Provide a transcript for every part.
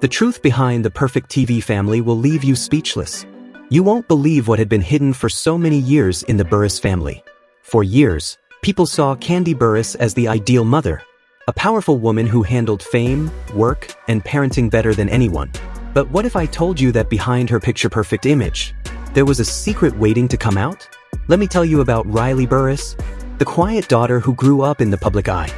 The truth behind the perfect TV family will leave you speechless. You won't believe what had been hidden for so many years in the Burruss family. For years, people saw Kandi Burruss as the ideal mother, a powerful woman who handled fame, work, and parenting better than anyone. But what if I told you that behind her picture-perfect image, there was a secret waiting to come out? Let me tell you about Riley Burruss, the quiet daughter who grew up in the public eye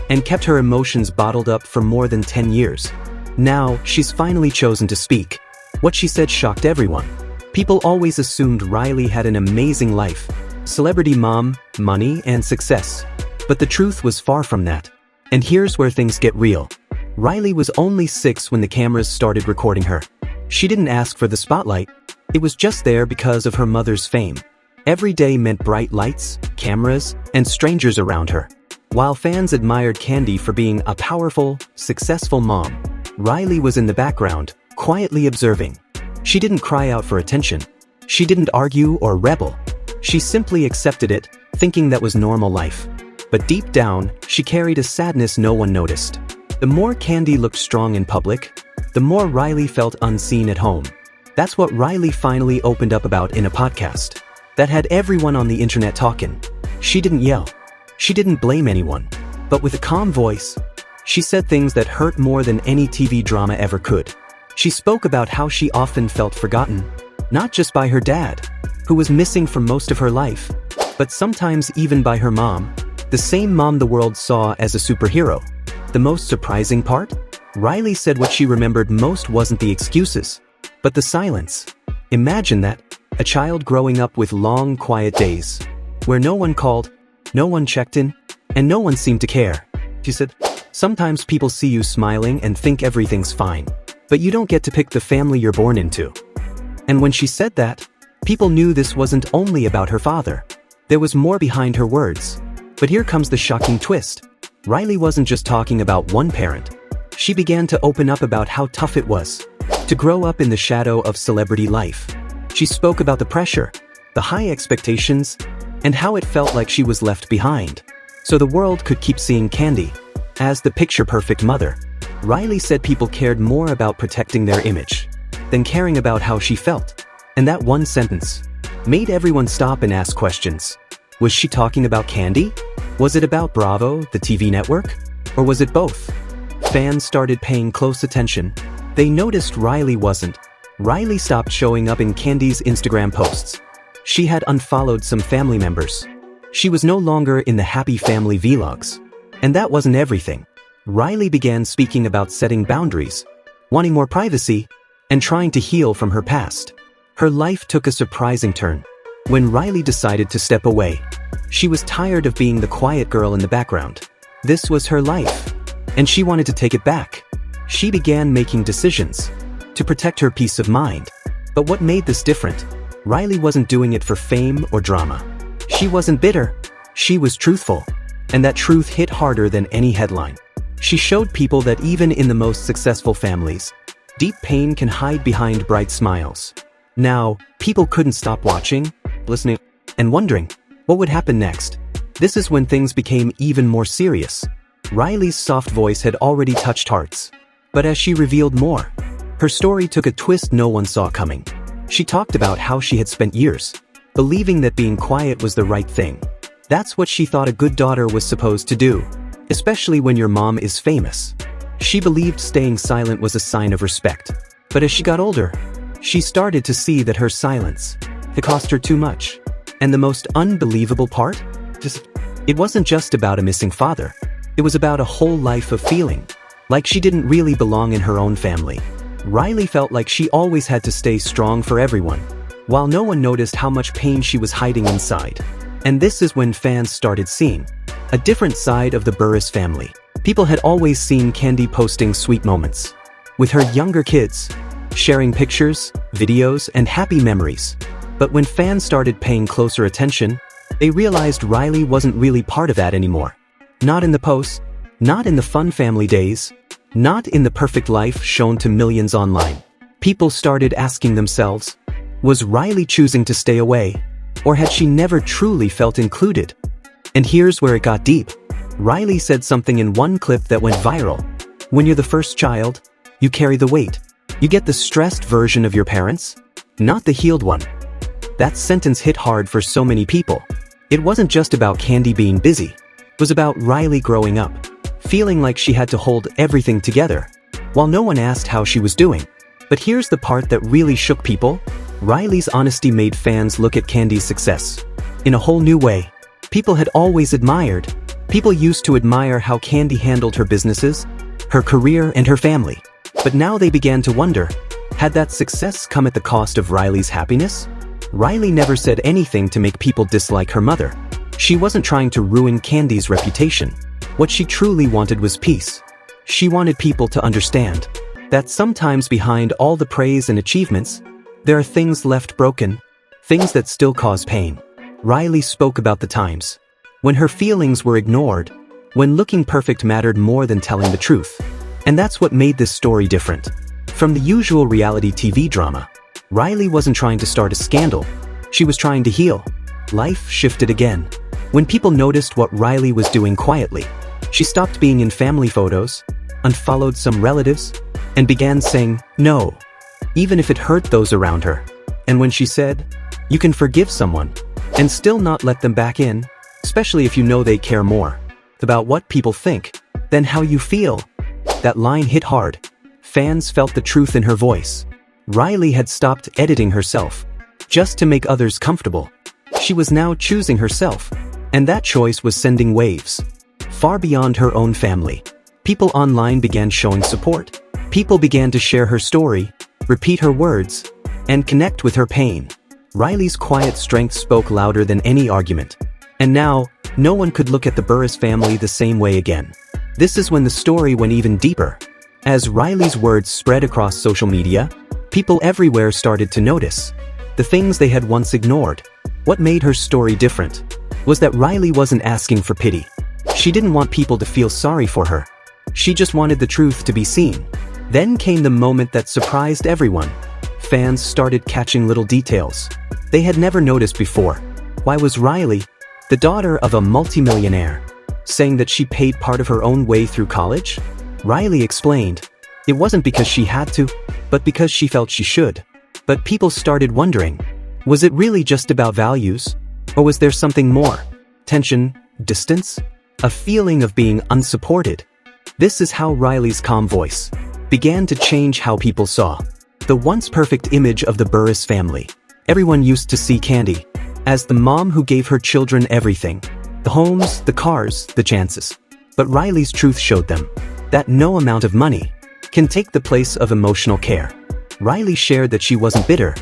and kept her emotions bottled up for more than 10 years. Now, she's finally chosen to speak. What she said shocked everyone. People always assumed Riley had an amazing life, celebrity mom, money, and success. But the truth was far from that. And here's where things get real. Riley was only 6 when the cameras started recording her. She didn't ask for the spotlight. It was just there because of her mother's fame. Every day meant bright lights, cameras, and strangers around her. While fans admired Kandi for being a powerful, successful mom, Riley was in the background, quietly observing. She didn't cry out for attention. She didn't argue or rebel. She simply accepted it, thinking that was normal life. But deep down, she carried a sadness no one noticed. The more Kandi looked strong in public, the more Riley felt unseen at home. That's what Riley finally opened up about in a podcast that had everyone on the internet talking. She didn't yell. She didn't blame anyone. But with a calm voice, she said things that hurt more than any TV drama ever could. She spoke about how she often felt forgotten, not just by her dad, who was missing for most of her life, but sometimes even by her mom, the same mom the world saw as a superhero. The most surprising part? Riley said what she remembered most wasn't the excuses, but the silence. Imagine that, a child growing up with long, quiet days, where no one called, no one checked in, and no one seemed to care. She said, "Sometimes people see you smiling and think everything's fine, but you don't get to pick the family you're born into." And when she said that, people knew this wasn't only about her father. There was more behind her words. But here comes the shocking twist. Riley wasn't just talking about one parent. She began to open up about how tough it was to grow up in the shadow of celebrity life. She spoke about the pressure, the high expectations, and how it felt like she was left behind, so the world could keep seeing Kandi as the picture-perfect mother. Riley said people cared more about protecting their image than caring about how she felt. And that one sentence made everyone stop and ask questions. Was she talking about Kandi? Was it about Bravo, the TV network? Or was it both? Fans started paying close attention. They noticed Riley wasn't. Riley stopped showing up in Kandi's Instagram posts. She had unfollowed some family members. She was no longer in the happy family vlogs. And that wasn't everything. Riley began speaking about setting boundaries, wanting more privacy, and trying to heal from her past. Her life took a surprising turn when Riley decided to step away. She was tired of being the quiet girl in the background. This was her life, and she wanted to take it back. She began making decisions to protect her peace of mind. But what made this different? Riley wasn't doing it for fame or drama. She wasn't bitter. She was truthful. And that truth hit harder than any headline. She showed people that even in the most successful families, deep pain can hide behind bright smiles. Now, people couldn't stop watching, listening, and wondering what would happen next. This is when things became even more serious. Riley's soft voice had already touched hearts. But as she revealed more, her story took a twist no one saw coming. She talked about how she had spent years believing that being quiet was the right thing. That's what she thought a good daughter was supposed to do, especially when your mom is famous. She believed staying silent was a sign of respect. But as she got older, she started to see that her silence had cost her too much. And the most unbelievable part? It wasn't just about a missing father. It was about a whole life of feeling like she didn't really belong in her own family. Riley felt like she always had to stay strong for everyone, while no one noticed how much pain she was hiding inside. And this is when fans started seeing a different side of the Burruss family. People had always seen Kandi posting sweet moments with her younger kids, sharing pictures, videos, and happy memories. But when fans started paying closer attention, they realized Riley wasn't really part of that anymore. Not in the posts, not in the fun family days, not in the perfect life shown to millions online. People started asking themselves, was Riley choosing to stay away, or had she never truly felt included? And here's where it got deep. Riley said something in one clip that went viral. When you're the first child, You carry the weight. You get the stressed version of your parents, not the healed one. That sentence hit hard for so many people. It wasn't just about Kandi being busy. It was about Riley growing up, feeling like she had to hold everything together, while no one asked how she was doing. But here's the part that really shook people. Riley's honesty made fans look at Kandi's success in a whole new way. People had always admired. People used to admire how Kandi handled her businesses, her career, and her family. But now they began to wonder, had that success come at the cost of Riley's happiness? Riley never said anything to make people dislike her mother. She wasn't trying to ruin Kandi's reputation. What she truly wanted was peace. She wanted people to understand that sometimes behind all the praise and achievements, there are things left broken, things that still cause pain. Riley spoke about the times when her feelings were ignored, when looking perfect mattered more than telling the truth. And that's what made this story different. From the usual reality TV drama, Riley wasn't trying to start a scandal. She was trying to heal. Life shifted again. When people noticed what Riley was doing quietly, she stopped being in family photos, unfollowed some relatives, and began saying no, even if it hurt those around her. And when she said, "You can forgive someone and still not let them back in, especially if you know they care more about what people think than how you feel," that line hit hard. Fans felt the truth in her voice. Riley had stopped editing herself just to make others comfortable. She was now choosing herself, and that choice was sending waves far beyond her own family. People online began showing support. People began to share her story, repeat her words, and connect with her pain. Riley's quiet strength spoke louder than any argument. And now, no one could look at the Burruss family the same way again. This is when the story went even deeper. As Riley's words spread across social media, people everywhere started to notice the things they had once ignored. What made her story different was that Riley wasn't asking for pity. She didn't want people to feel sorry for her. She just wanted the truth to be seen. Then came the moment that surprised everyone. Fans started catching little details they had never noticed before. Why was Riley, the daughter of a multimillionaire, saying that she paid part of her own way through college? Riley explained, it wasn't because she had to, but because she felt she should. But people started wondering, was it really just about values? Or was there something more? Tension, distance, a feeling of being unsupported. This is how Riley's calm voice began to change how people saw the once perfect image of the Burruss family. Everyone used to see Kandi as the mom who gave her children everything, the homes, the cars, the chances. But Riley's truth showed them that no amount of money can take the place of emotional care. Riley shared that she wasn't bitter.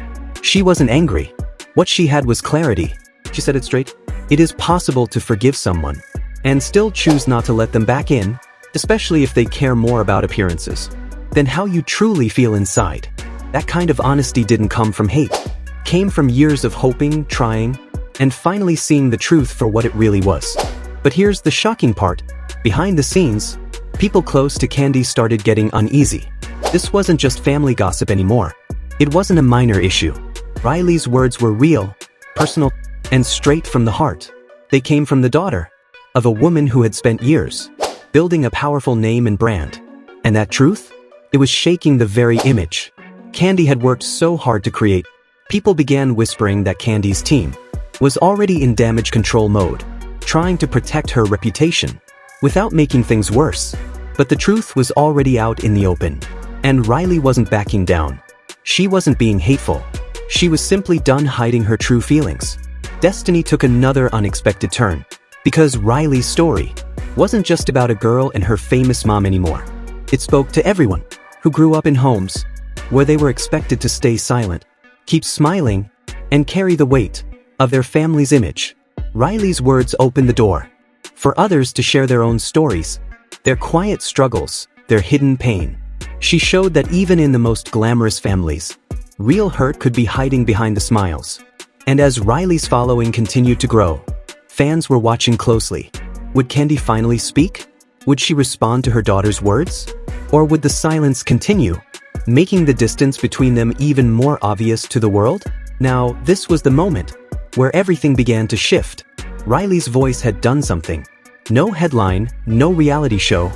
She wasn't angry. What she had was clarity. She said it straight. It is possible to forgive someone and still choose not to let them back in, especially if they care more about appearances than how you truly feel inside. That kind of honesty didn't come from hate. It came from years of hoping, trying, and finally seeing the truth for what it really was. But here's the shocking part. Behind the scenes, people close to Kandi started getting uneasy. This wasn't just family gossip anymore. It wasn't a minor issue. Riley's words were real, personal, and straight from the heart. They came from the daughter of a woman who had spent years building a powerful name and brand. And that truth? It was shaking the very image Kandi had worked so hard to create. People began whispering that Kandi's team was already in damage control mode, trying to protect her reputation without making things worse. But the truth was already out in the open. And Riley wasn't backing down. She wasn't being hateful. She was simply done hiding her true feelings. Destiny took another unexpected turn, because Riley's story wasn't just about a girl and her famous mom anymore. It spoke to everyone who grew up in homes where they were expected to stay silent, keep smiling, and carry the weight of their family's image. Riley's words opened the door for others to share their own stories, their quiet struggles, their hidden pain. She showed that even in the most glamorous families, real hurt could be hiding behind the smiles. And as Riley's following continued to grow, fans were watching closely. Would Kandi finally speak? Would she respond to her daughter's words? Or would the silence continue, making the distance between them even more obvious to the world? Now, this was the moment where everything began to shift. Riley's voice had done something no headline, no reality show,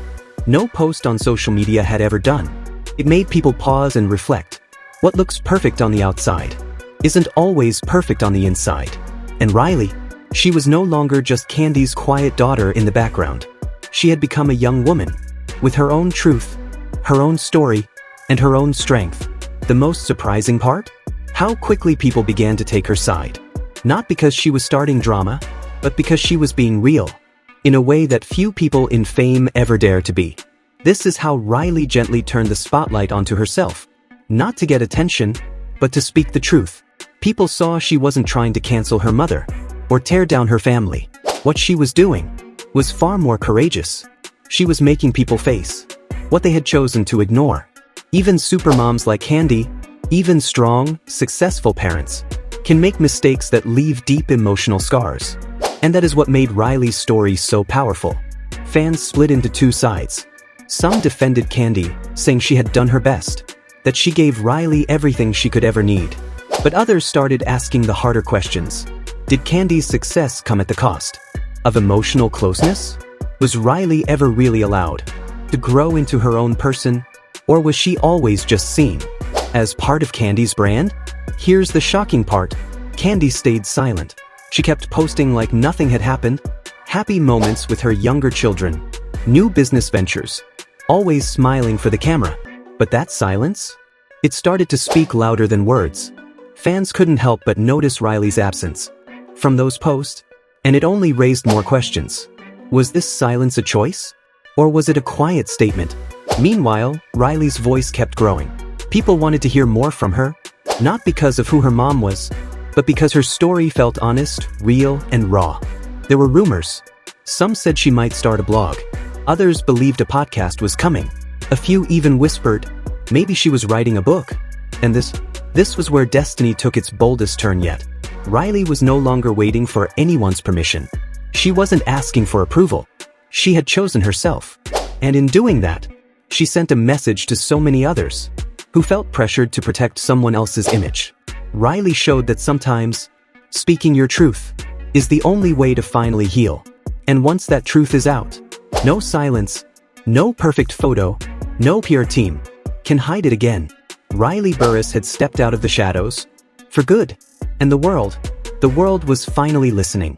no post on social media had ever done. It made people pause and reflect. What looks perfect on the outside isn't always perfect on the inside. And Riley, she was no longer just Kandi's quiet daughter in the background. She had become a young woman, with her own truth, her own story, and her own strength. The most surprising part? How quickly people began to take her side. Not because she was starting drama, but because she was being real, in a way that few people in fame ever dare to be. This is how Riley gently turned the spotlight onto herself. Not to get attention, but to speak the truth. People saw she wasn't trying to cancel her mother, or tear down her family. What she was doing was far more courageous. She was making people face what they had chosen to ignore. Even supermoms like Kandi, even strong, successful parents, can make mistakes that leave deep emotional scars. And that is what made Riley's story so powerful. Fans split into two sides. Some defended Kandi, saying she had done her best, that she gave Riley everything she could ever need. But others started asking the harder questions. Did Kandi's success come at the cost of emotional closeness? Was Riley ever really allowed to grow into her own person? Or was she always just seen as part of Kandi's brand? Here's the shocking part. Kandi stayed silent. She kept posting like nothing had happened. Happy moments with her younger children. New business ventures. Always smiling for the camera. But that silence? It started to speak louder than words. Fans couldn't help but notice Riley's absence from those posts, and it only raised more questions. Was this silence a choice? Or was it a quiet statement? Meanwhile, Riley's voice kept growing. People wanted to hear more from her, not because of who her mom was, but because her story felt honest, real, and raw. There were rumors. Some said she might start a blog. Others believed a podcast was coming. A few even whispered, maybe she was writing a book. And this was where destiny took its boldest turn yet. Riley was no longer waiting for anyone's permission. She wasn't asking for approval. She had chosen herself. And in doing that, she sent a message to so many others who felt pressured to protect someone else's image. Riley showed that sometimes speaking your truth is the only way to finally heal. And once that truth is out, no silence, no perfect photo, no PR team can hide it again. Kandi Burruss had stepped out of the shadows for good, and the world was finally listening.